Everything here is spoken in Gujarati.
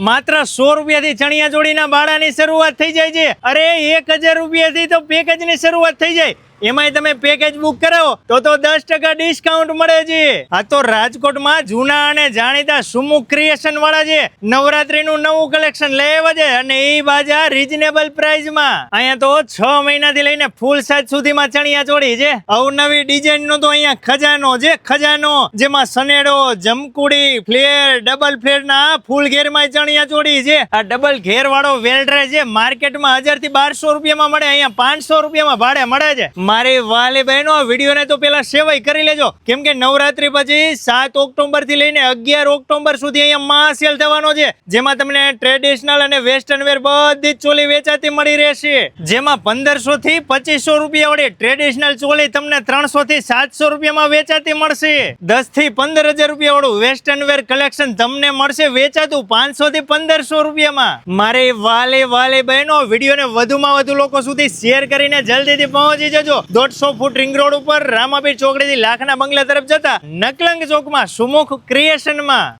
માત્ર 100 રૂપિયાથી ચણિયા ચોળીના બાળાની શરૂઆત થઈ જાય છે. અરે 1000 રૂપિયાથી તો પેકેજની શરૂઆત થઈ જાય. એમાંય તમે પેકેજ બુક કરાવો તો 10% ડિસ્કાઉન્ટ મળે છે. આ તો રાજકોટમાં જૂના અને જાણીતા સુમુખ ક્રિએશન વાળા છે. નવરાત્રીનું નવું કલેક્શન લઈ આવ્યા છે અને એ બાજા રીઝનેબલ પ્રાઇસમાં. અહીંયા તો 6 મહિનાથી લઈને ફૂલ સાઈઝ સુધીમાં ચણિયા ચોળી છે. અવનવી ડિઝાઇન નો તો અહીંયા ખજાનો છે, ખજાનો, જેમાં Sanedo, Jamkudi, flare, double flare ના ફૂલ ઘેરમાં ચણિયા ચોળી છે. આ ડબલ ઘેર વાળો વેલ્ડ્રે છે માર્કેટમાં 1000 થી 1200 રૂપિયામાં મળે, અહીંયા 500 રૂપિયામાં ભાડે મળે છે. મારી વાલી બહેનો, વિડીયોને તો પેલા સેવાય કરી લેજો, કેમ કે નવરાત્રી પછી 7 ઓક્ટોબર થી લઈને 11 ઓક્ટોબર સુધી અહીંયા મહાસેલ થવાનો છે, જેમાં તમને ટ્રેડિશનલ અને વેસ્ટર્ન વેર બધી જ ચોલી વેચાતી મળી રહેશે. જેમાં 1500 થી 2500 રૂપિયા વાળી ટ્રેડિશનલ ચોલી તમને 300 થી 700 રૂપિયામાં વેચાતી મળશે. 10 થી 15000 રૂપિયા વાળું વેસ્ટર્ન વેર કલેક્શન તમને મળશે વેચાતું 500 થી 1500 રૂપિયામાં. મારી વાલી બહેનો, વિડીયોને વધુમાં વધુ લોકો સુધી શેર કરીને જલ્દીથી પહોંચી જજો. 150 ફૂટ રિંગ રોડ ઉપર રામાપીર ચોકડીથી લાખના બંગલા તરફ જતા નકલંગ ચોકમાં સુમુખ ક્રિએશનમાં.